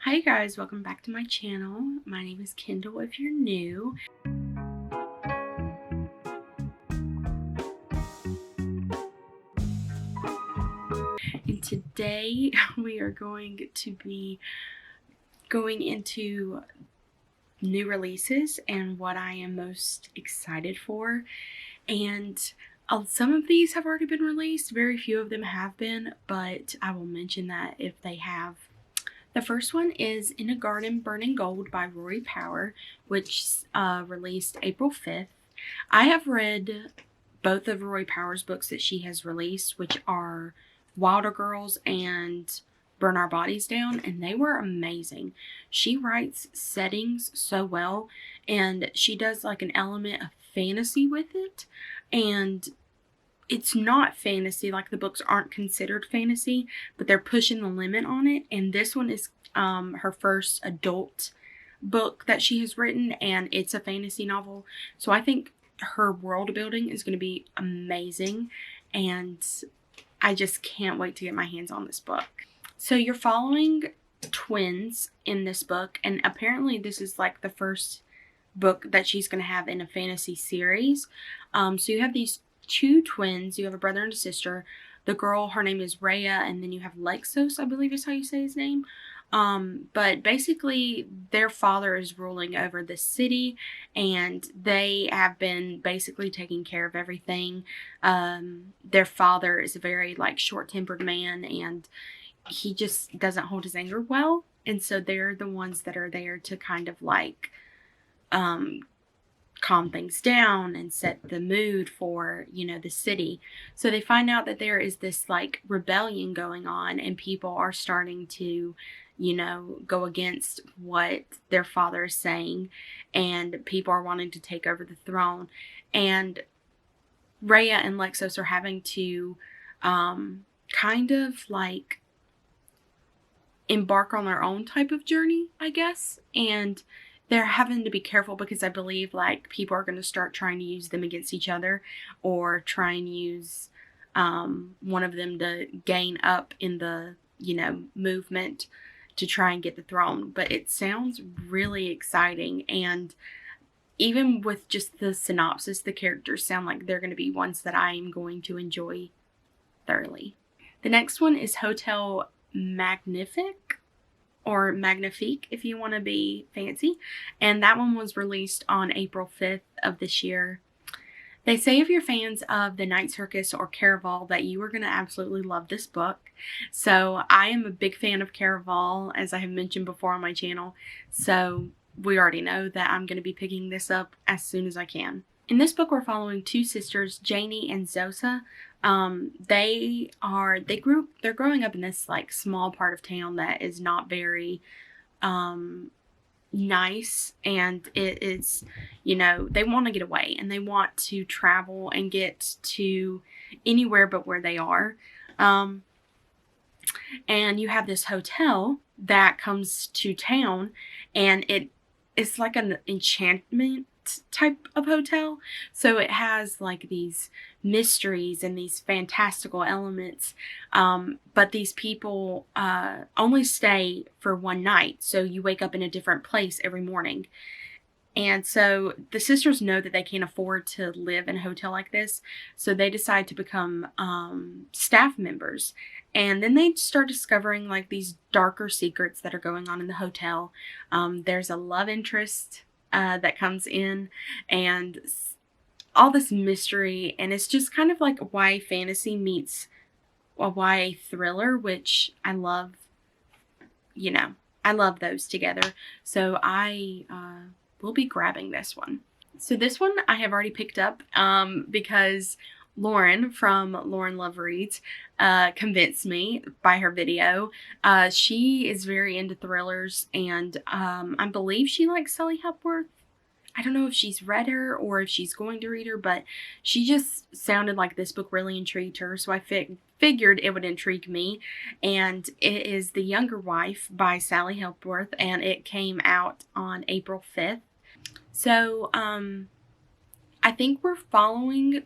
Hi guys, welcome back to my channel. My name is Kendall if you're new. And today we are going to be going into new releases and what I am most excited for. And some of these have already been released, very few of them have been, but I will mention that if they have. The first one is In a Garden Burning Gold by Rory Power, which released April 5th. I have read both of Rory Power's books that she has released, which are Wilder Girls and Burn Our Bodies Down, and they were amazing. She writes settings so well, and she does like an element of fantasy with it, and it's not fantasy, like the books aren't considered fantasy, but they're pushing the limit on it. And this one is her first adult book that she has written, and it's a fantasy novel. So I think her world building is going to be amazing, and I just can't wait to get my hands on this book. So you're following twins in this book, and apparently this is like the first book that she's going to have in a fantasy series. So you have these two twins. You have a brother and a sister. The girl, her name is Rhea, and then you have Lexos, I believe is how you say his name. But basically their father is ruling over the city, and they have been basically taking care of everything. Their father is a very like short-tempered man, and he just doesn't hold his anger well, and so they're the ones that are there to kind of like calm things down and set the mood for, you know, the city. So they find out that there is this like rebellion going on, and people are starting to, you know, go against what their father is saying, and people are wanting to take over the throne. And Rhea and Lexos are having to kind of like embark on their own type of journey, I guess. And they're having to be careful because I believe like people are going to start trying to use them against each other, or try and use one of them to gain up in the, you know, movement to try and get the throne. But it sounds really exciting, and even with just the synopsis, the characters sound like they're going to be ones that I am going to enjoy thoroughly. The next one is Hotel Magnific, or Magnific if you want to be fancy, and that one was released on April 5th of this year. They say if you're fans of the Night Circus or Caraval that you are going to absolutely love this book. So I am a big fan of Caraval, as I have mentioned before on my channel, so we already know that I'm going to be picking this up as soon as I can. In this book, we're following two sisters, Janie and Zosa. They're growing up in this like small part of town that is not very nice, and it is, you know, they want to get away and they want to travel and get to anywhere but where they are. And you have this hotel that comes to town, and it's like an enchantment type of hotel. So it has like these mysteries and these fantastical elements, but these people only stay for one night, so you wake up in a different place every morning. And so the sisters know that they can't afford to live in a hotel like this, so they decide to become staff members. And then they start discovering like these darker secrets that are going on in the hotel. There's a love interest that comes in, and all this mystery, and it's just kind of like a YA fantasy meets a YA thriller, which I love. You know, I love those together, so I will be grabbing this one. So this one I have already picked up because Lauren from Lauren Love Reads convinced me by her video. She is very into thrillers, and I believe she likes Sally Hepworth. I don't know if she's read her or if she's going to read her, but she just sounded like this book really intrigued her, so I figured it would intrigue me. And it is The Younger Wife by Sally Hepworth, and it came out on April 5th. So I think we're following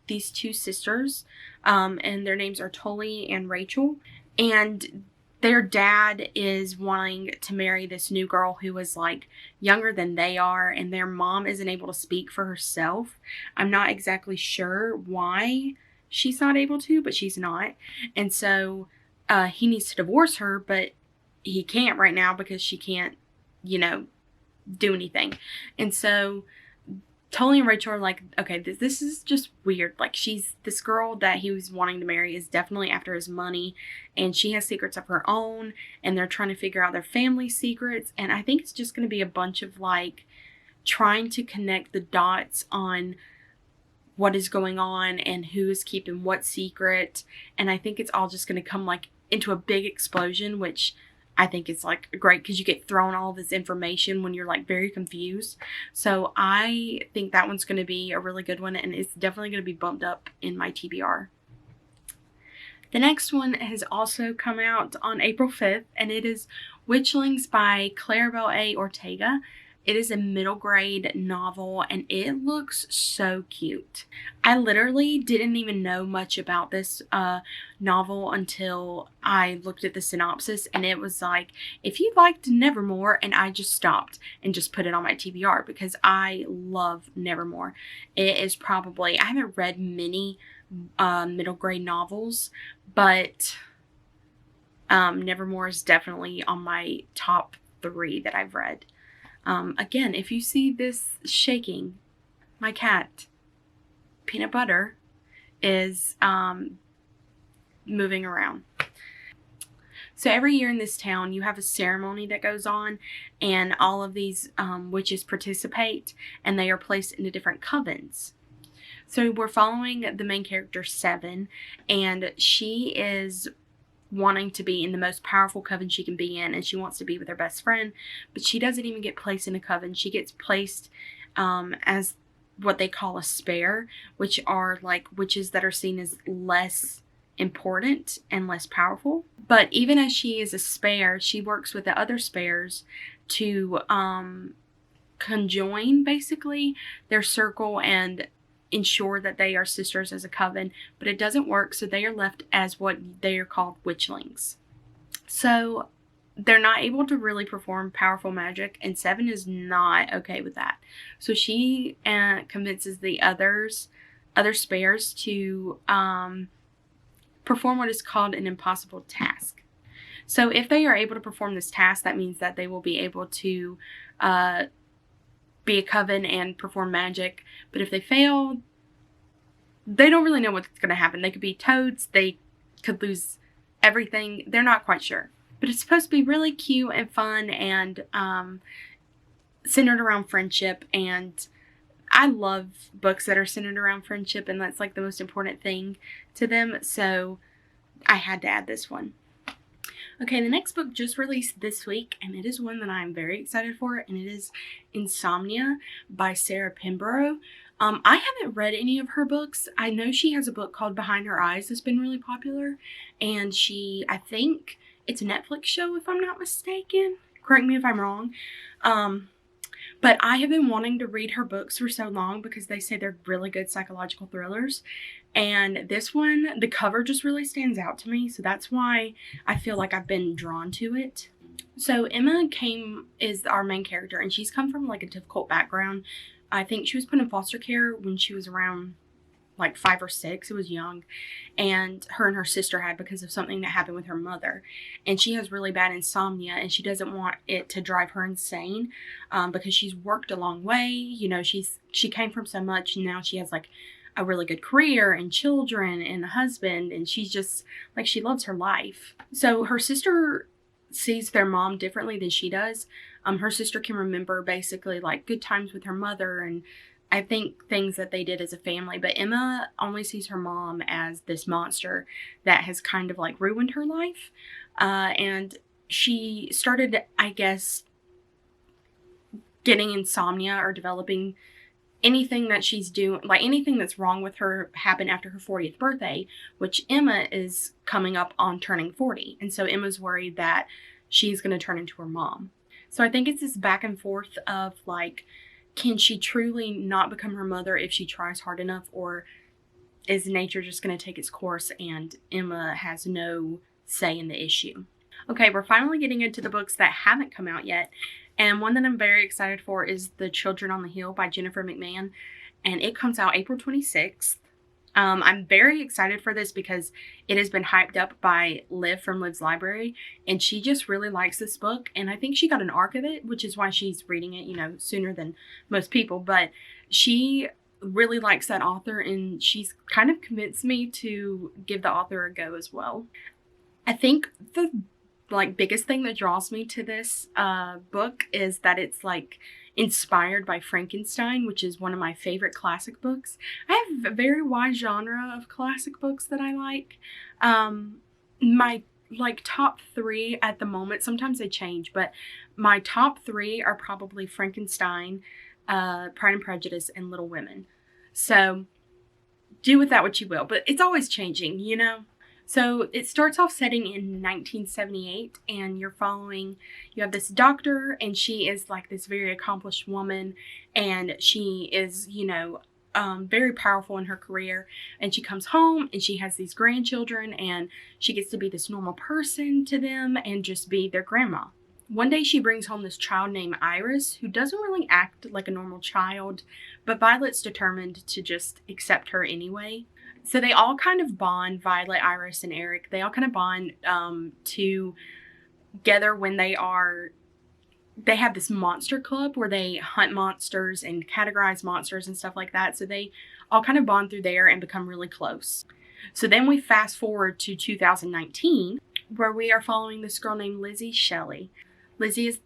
these two sisters, and their names are Tully and Rachel, and their dad is wanting to marry this new girl who is like younger than they are, and their mom isn't able to speak for herself. I'm not exactly sure why she's not able to, but she's not. And so he needs to divorce her, but he can't right now because she can't, you know, do anything. And so Tony and Rachel are like, okay, this is just weird. Like, this girl that he was wanting to marry is definitely after his money, and she has secrets of her own, and they're trying to figure out their family secrets. And I think it's just going to be a bunch of like trying to connect the dots on what is going on and who is keeping what secret. And I think it's all just going to come like into a big explosion, which I think it's like great because you get thrown all this information when you're like very confused. So I think that one's going to be a really good one, and it's definitely going to be bumped up in my TBR. The next one has also come out on April 5th, and it is Witchlings by Claribel A. Ortega. It is a middle grade novel, and it looks so cute. I literally didn't even know much about this novel until I looked at the synopsis, and it was like, if you liked Nevermore, and I just stopped and just put it on my TBR because I love Nevermore. It is probably, I haven't read many middle grade novels, but Nevermore is definitely on my top 3 that I've read. Again, if you see this shaking, my cat, Peanut Butter, is moving around. So every year in this town, you have a ceremony that goes on, and all of these witches participate, and they are placed into different covens. So we're following the main character, Seven, and she is wanting to be in the most powerful coven she can be in, and she wants to be with her best friend, but she doesn't even get placed in a coven. She gets placed as what they call a spare, which are like witches that are seen as less important and less powerful. But even as she is a spare, she works with the other spares to conjoin basically their circle and ensure that they are sisters as a coven, but it doesn't work, so they are left as what they are called witchlings. So they're not able to really perform powerful magic, and Seven is not okay with that. So she convinces the other spares to perform what is called an impossible task. So if they are able to perform this task, that means that they will be able to be a coven and perform magic. But if they fail, they don't really know what's going to happen. They could be toads. They could lose everything. They're not quite sure. But it's supposed to be really cute and fun and centered around friendship. And I love books that are centered around friendship, and that's like the most important thing to them. So I had to add this one. Okay, the next book just released this week, and it is one that I'm very excited for, and it is Insomnia by Sarah Pembroke. I haven't read any of her books. I know she has a book called Behind Her Eyes that's been really popular, and I think it's a Netflix show if I'm not mistaken. Correct me if I'm wrong. But I have been wanting to read her books for so long because they say they're really good psychological thrillers. And this one, the cover just really stands out to me. So that's why I feel like I've been drawn to it. So Emma is our main character, and she's come from like a difficult background. I think she was put in foster care when she was around like 5 or 6. It was young, and her sister had, because of something that happened with her mother. And she has really bad insomnia, and she doesn't want it to drive her insane because she's worked a long way. You know, she came from so much, and now she has like a really good career and children and a husband, and she's just like, she loves her life. So her sister sees their mom differently than she does. Her sister can remember basically like good times with her mother, and I think things that they did as a family, but Emma only sees her mom as this monster that has kind of like ruined her life. And she started, I guess, getting insomnia or developing anything that she's doing, like anything that's wrong with her happened after her 40th birthday, which Emma is coming up on turning 40. And so Emma's worried that she's going to turn into her mom. So I think it's this back and forth of like, can she truly not become her mother if she tries hard enough, or is nature just going to take its course and Emma has no say in the issue? Okay, we're finally getting into the books that haven't come out yet. And one that I'm very excited for is The Children on the Hill by Jennifer McMahon. And it comes out April 26th. I'm very excited for this because it has been hyped up by Liv from Liv's Library. And she just really likes this book. And I think she got an arc of it, which is why she's reading it, sooner than most people. But she really likes that author, and she's kind of convinced me to give the author a go as well. I think the biggest thing that draws me to this book is that it's inspired by Frankenstein, which is one of my favorite classic books. I have a very wide genre of classic books that I like. My top 3 at the moment, sometimes they change, but my top 3 are probably Frankenstein, Pride and Prejudice, and Little Women. So do with that what you will, but it's always changing, So it starts off setting in 1978, and you have this doctor, and she is this very accomplished woman, and she is, very powerful in her career, and she comes home and she has these grandchildren, and she gets to be this normal person to them and just be their grandma. One day she brings home this child named Iris, who doesn't really act like a normal child, but Violet's determined to just accept her anyway. So they all kind of bond, Violet, Iris, and Eric. They all kind of bond together when they have this monster club where they hunt monsters and categorize monsters and stuff like that. So they all kind of bond through there and become really close. So then we fast forward to 2019, where we are following this girl named Lizzie Shelley. Lizzie is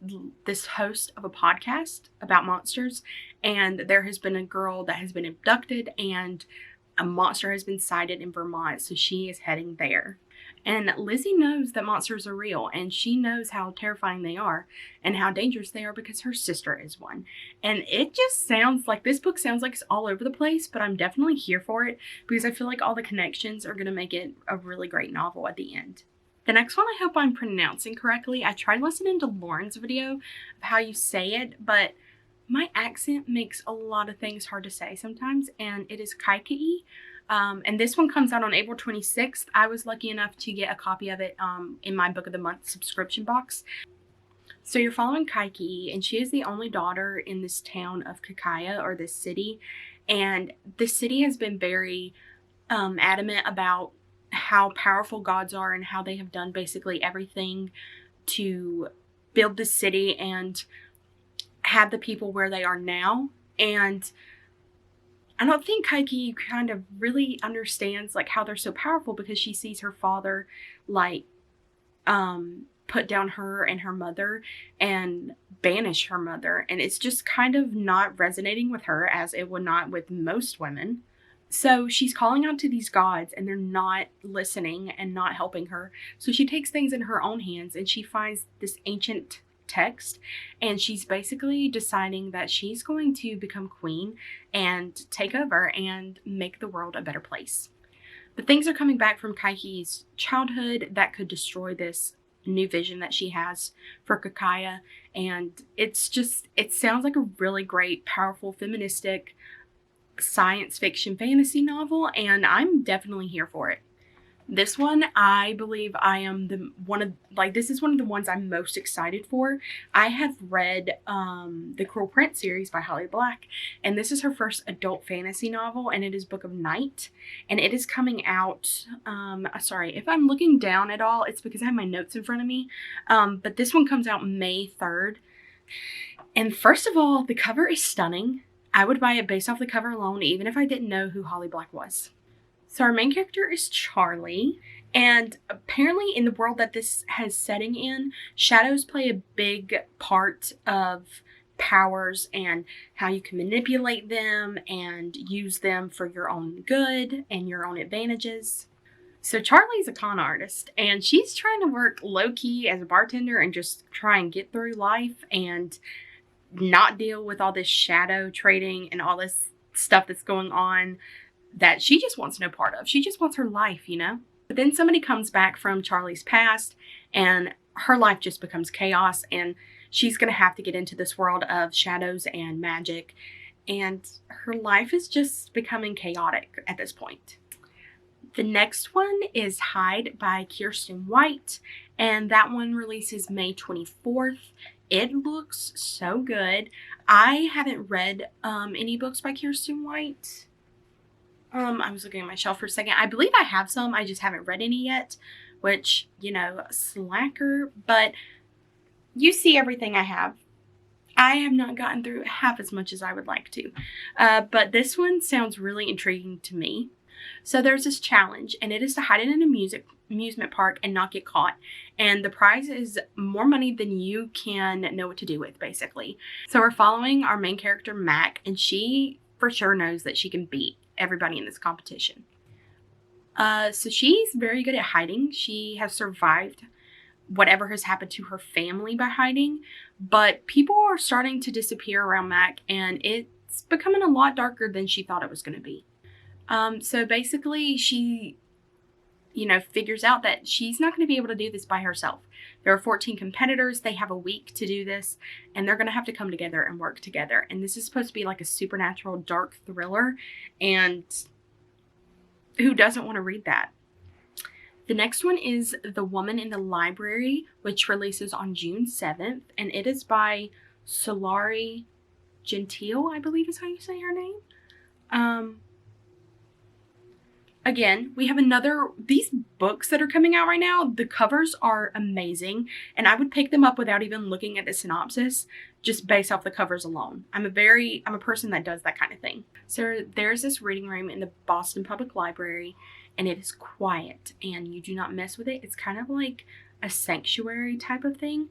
this host of a podcast about monsters, and there has been a girl that has been abducted, and a monster has been sighted in Vermont, so she is heading there. And Lizzie knows that monsters are real, and she knows how terrifying they are and how dangerous they are because her sister is one. And it just sounds like, this book sounds like it's all over the place, but I'm definitely here for it because I feel like all the connections are going to make it a really great novel at the end. The next one I hope I'm pronouncing correctly. I tried listening to Lauren's video of how you say it, but my accent makes a lot of things hard to say sometimes, and it is Kaikai. And this one comes out on April 26th. I was lucky enough to get a copy of it in my Book of the Month subscription box. So you're following Kaikai, and she is the only daughter in this town of Kaikai, or this city. And this city has been very adamant about how powerful gods are and how they have done basically everything to build this city and have the people where they are now. And I don't think Kaikai kind of really understands how they're so powerful, because she sees her father put down her and her mother and banish her mother, and it's just kind of not resonating with her, as it would not with most women. So she's calling out to these gods, and they're not listening and not helping her. So she takes things in her own hands, and she finds this ancient text, and she's basically deciding that she's going to become queen and take over and make the world a better place. But things are coming back from Kaikai's childhood that could destroy this new vision that she has for Kaikai, and it sounds like a really great, powerful, feministic science fiction fantasy novel, and I'm definitely here for it. This one, I believe I am this is one of the ones I'm most excited for. I have read the Cruel Prince series by Holly Black, and this is her first adult fantasy novel, and it is Book of Night, and it is coming out, sorry, if I'm looking down at all, it's because I have my notes in front of me, but this one comes out May 3rd, and first of all, the cover is stunning. I would buy it based off the cover alone, even if I didn't know who Holly Black was. So our main character is Charlie, and apparently in the world that this has setting in, shadows play a big part of powers and how you can manipulate them and use them for your own good and your own advantages. So Charlie's a con artist, and she's trying to work low-key as a bartender and just try and get through life and not deal with all this shadow trading and all this stuff that's going on that she just wants no part of. She just wants her life, But then somebody comes back from Charlie's past, and her life just becomes chaos, and she's going to have to get into this world of shadows and magic, and her life is just becoming chaotic at this point. The next one is Hide by Kirsten White, and that one releases May 24th. It looks so good. I haven't read any books by Kirsten White. I was looking at my shelf for a second. I believe I have some. I just haven't read any yet, which, you know, slacker, but you see everything I have. I have not gotten through half as much as I would like to, but this one sounds really intriguing to me. So there's this challenge, and it is to hide in an amusement park and not get caught. And the prize is more money than you can know what to do with, basically. So we're following our main character, Mac, and she for sure knows that she can beat everybody in this competition. So she's very good at hiding. She has survived whatever has happened to her family by hiding, but people are starting to disappear around Mac, and it's becoming a lot darker than she thought it was going to be. So basically she, you know, figures out that she's not going to be able to do this by herself. There are 14 competitors. They have a week to do this, and they're going to have to come together and work together. And this is supposed to be like a supernatural dark thriller, and who doesn't want to read that? The next one is The Woman in the Library, which releases on June 7th, and it is by Solari Gentile, I believe is how you say her name. Again, we have these books that are coming out right now, the covers are amazing, and I would pick them up without even looking at the synopsis, just based off the covers alone. I'm a person that does that kind of thing. So there's this reading room in the Boston Public Library, and it is quiet, and you do not mess with it. It's kind of like a sanctuary type of thing,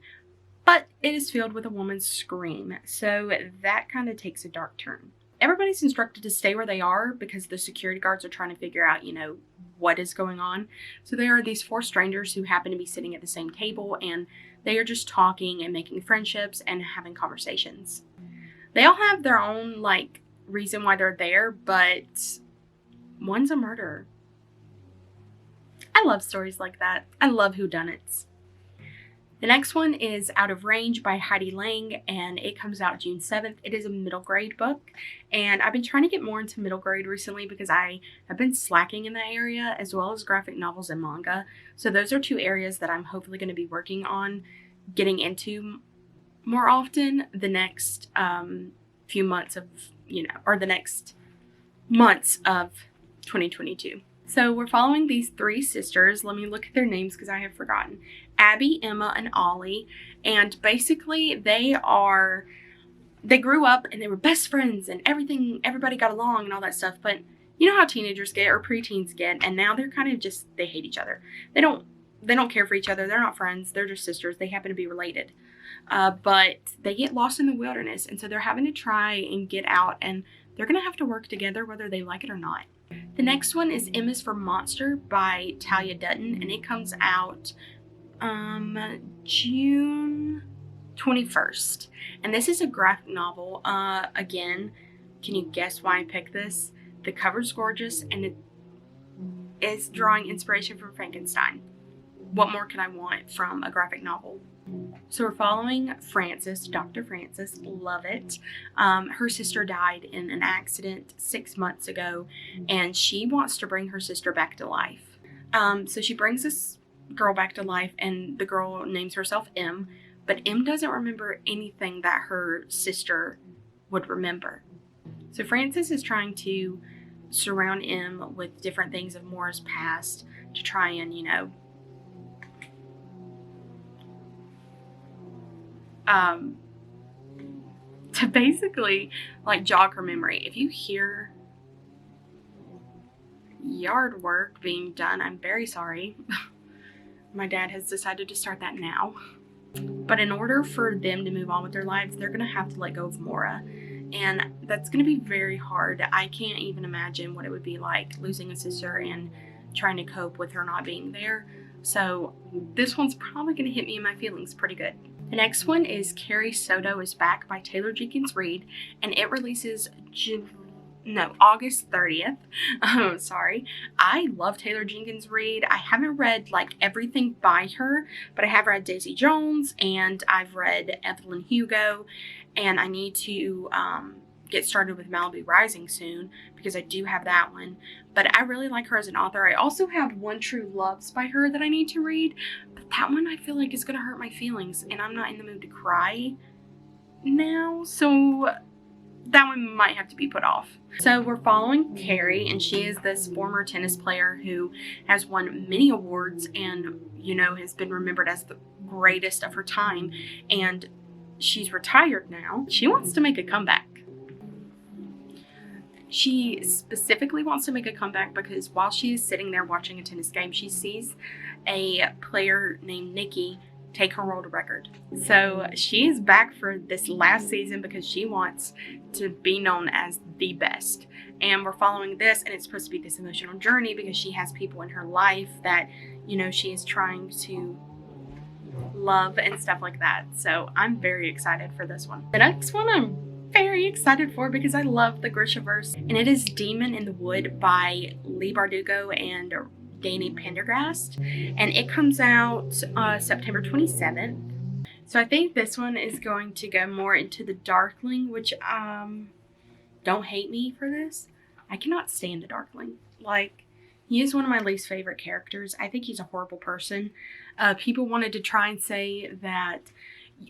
but it is filled with a woman's scream, so that kind of takes a dark turn. Everybody's instructed to stay where they are because the security guards are trying to figure out, you know, what is going on. So there are these 4 strangers who happen to be sitting at the same table, and they are just talking and making friendships and having conversations. They all have their own, like, reason why they're there, but one's a murderer. I love stories like that. I love whodunits. The next one is Out of Range by Heidi Lang, and it comes out June 7th. It is a middle grade book, and I've been trying to get more into middle grade recently because I have been slacking in that area, as well as graphic novels and manga. So those are 2 areas that I'm hopefully going to be working on getting into more often the next few months of, you know, or the next months of 2022. So we're following these 3 sisters. Let me look at their names because I have forgotten. Abby, Emma, and Ollie. And basically they grew up and they were best friends and everybody got along and all that stuff. But you know how teenagers get or preteens get, and now they're kind of just, they hate each other. They don't care for each other. They're not friends. They're just sisters. They happen to be related. But they get lost in the wilderness, and so they're having to try and get out, and they're going to have to work together whether they like it or not. The next one is M is for Monster by Talia Dutton, and it comes out June 21st. And this is a graphic novel. Again, can you guess why I picked this? The cover's gorgeous, and it is drawing inspiration from Frankenstein. What more could I want from a graphic novel? So we're following Frances, Dr. Frances, love it. Her sister died in an accident 6 months ago, and she wants to bring her sister back to life. So she brings this girl back to life, and the girl names herself M, but M doesn't remember anything that her sister would remember. So Frances is trying to surround M with different things of Maura's past to try and, you know, to basically like jog her memory. If you hear yard work being done, I'm very sorry. My dad has decided to start that now. But in order for them to move on with their lives, they're going to have to let go of Maura. And that's going to be very hard. I can't even imagine what it would be like losing a sister and trying to cope with her not being there. So this one's probably going to hit me in my feelings pretty good. The next one is Carrie, Soto is Back by Taylor Jenkins Reid, and it releases August 30th. Oh, sorry. I love Taylor Jenkins Reid. I haven't read like everything by her, but I have read Daisy Jones, and I've read Evelyn Hugo, and I need to get started with Malibu Rising soon because I do have that one. But I really like her as an author. I also have One True Loves by her that I need to read. But that one I feel like is going to hurt my feelings. And I'm not in the mood to cry now. So that one might have to be put off. So we're following Carrie, and she is this former tennis player who has won many awards and, you know, has been remembered as the greatest of her time. And she's retired now. She wants to make a comeback. She specifically wants to make a comeback because while she is sitting there watching a tennis game, she sees a player named Nikki take her world record. So she is back for this last season because she wants to be known as the best. And we're following this, and it's supposed to be this emotional journey because she has people in her life that, you know, she is trying to love and stuff like that. So I'm very excited for this one. The next one I'm very excited for because I love the Grishaverse, and it is Demon in the Wood by Lee Bardugo and Danny Pendergast, and it comes out September 27th. So I think this one is going to go more into the Darkling, which don't hate me for this. I cannot stand a Darkling. Like, he is one of my least favorite characters. I think he's a horrible person. People wanted to try and say that,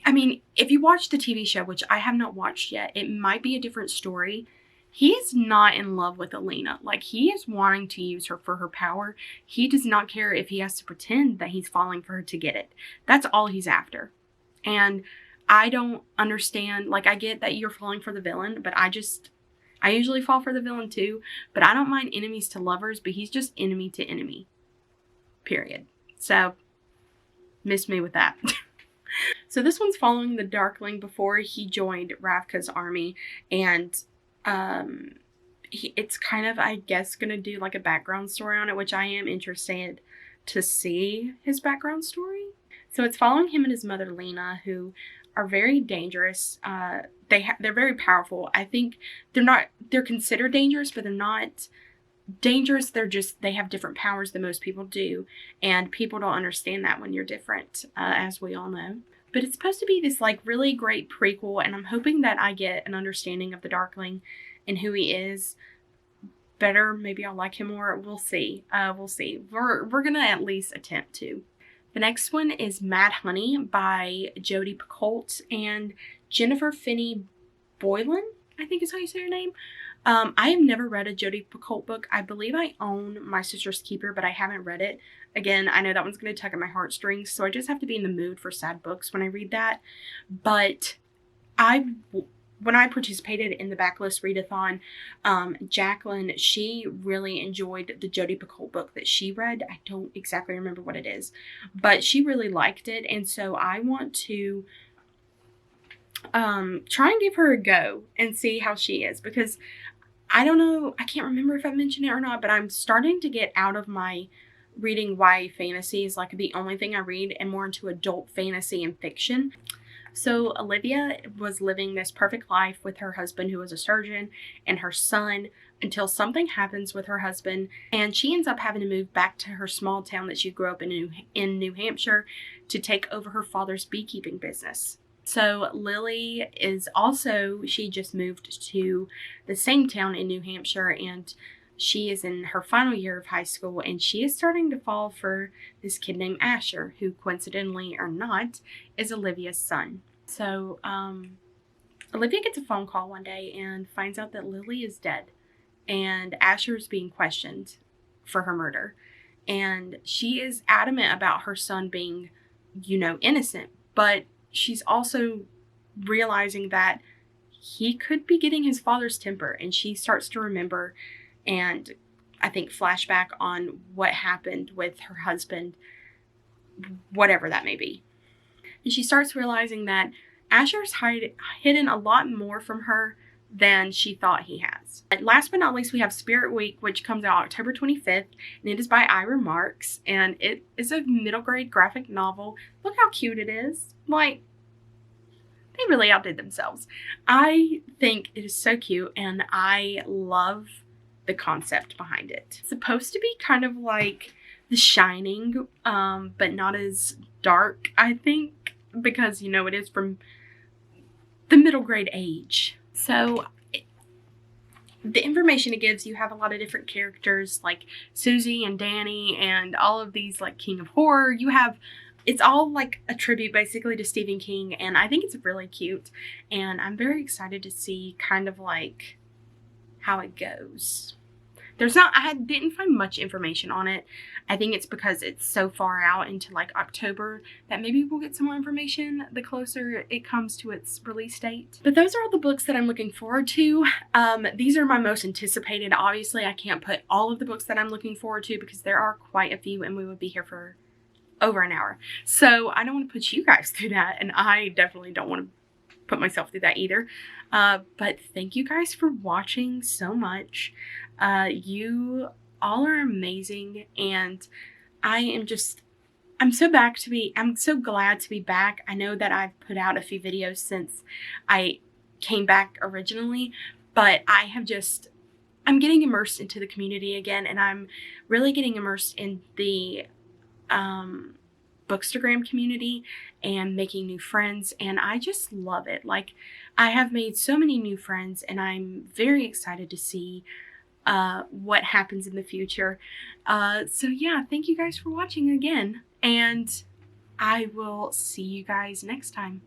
I mean, if you watch the TV show, which I have not watched yet, it might be a different story. He's not in love with Alina. Like, he is wanting to use her for her power. He does not care if he has to pretend that he's falling for her to get it. That's all he's after. And I don't understand. Like, I get that you're falling for the villain, but I usually fall for the villain too. But I don't mind enemies to lovers, but he's just enemy to enemy. Period. So, miss me with that. So this one's following the Darkling before he joined Ravka's army, and it's kind of, I guess, gonna do like a background story on it, which I am interested to see his background story. So it's following him and his mother Lena, who are very dangerous. They're very powerful. I think they're considered dangerous, but they're not dangerous. They have different powers than most people do, and people don't understand that when you're different, as we all know. But it's supposed to be this like really great prequel, and I'm hoping that I get an understanding of the Darkling and who he is better. Maybe I'll like him more. We'll see. We'll see. We're gonna at least attempt to. The next one is Mad Honey by Jodi Picoult and Jennifer Finney Boylan, I think is how you say her name. I have never read a Jodi Picoult book. I believe I own My Sister's Keeper, but I haven't read it. Again, I know that one's going to tug at my heartstrings, so I just have to be in the mood for sad books when I read that. But when I participated in the Backlist Readathon, Jacqueline, she really enjoyed the Jodi Picoult book that she read. I don't exactly remember what it is, but she really liked it, and so I want to try and give her a go and see how she is, because I don't know, I can't remember if I mentioned it or not, but I'm starting to get out of my reading YA fantasy is like the only thing I read, and more into adult fantasy and fiction. So Olivia was living this perfect life with her husband, who was a surgeon, and her son, until something happens with her husband, and she ends up having to move back to her small town that she grew up in New Hampshire to take over her father's beekeeping business. So Lily is also, she just moved to the same town in New Hampshire, and she is in her final year of high school, and she is starting to fall for this kid named Asher, who coincidentally or not is Olivia's son. So Olivia gets a phone call one day and finds out that Lily is dead, and Asher is being questioned for her murder. And she is adamant about her son being, you know, innocent, but she's also realizing that he could be getting his father's temper, and she starts to remember and I think flashback on what happened with her husband, whatever that may be. And she starts realizing that Asher's hidden a lot more from her than she thought he has. And last but not least, we have Spirit Week, which comes out October 25th, and it is by Ira Marks, and it is a middle grade graphic novel. Look how cute it is. Like, they really outdid themselves. I think it is so cute, and I love the concept behind it. It's supposed to be kind of like The Shining, but not as dark, I think, because, you know, it is from the middle grade age. So the information it gives, you have a lot of different characters like Susie and Danny and all of these like King of Horror. It's all like a tribute basically to Stephen King, and I think it's really cute, and I'm very excited to see kind of like how it goes. I didn't find much information on it. I think it's because it's so far out into like October that maybe we'll get some more information the closer it comes to its release date. But those are all the books that I'm looking forward to. These are my most anticipated. Obviously, I can't put all of the books that I'm looking forward to because there are quite a few and we would be here for over an hour. So I don't want to put you guys through that, and I definitely don't want to put myself through that either. But thank you guys for watching so much. You all are amazing, and I'm so glad to be back. I know that I've put out a few videos since I came back originally, but I'm getting immersed into the community again, and I'm really getting immersed in the Bookstagram community and making new friends, and I just love it. Like, I have made so many new friends, and I'm very excited to see what happens in the future. So yeah, thank you guys for watching again, and I will see you guys next time.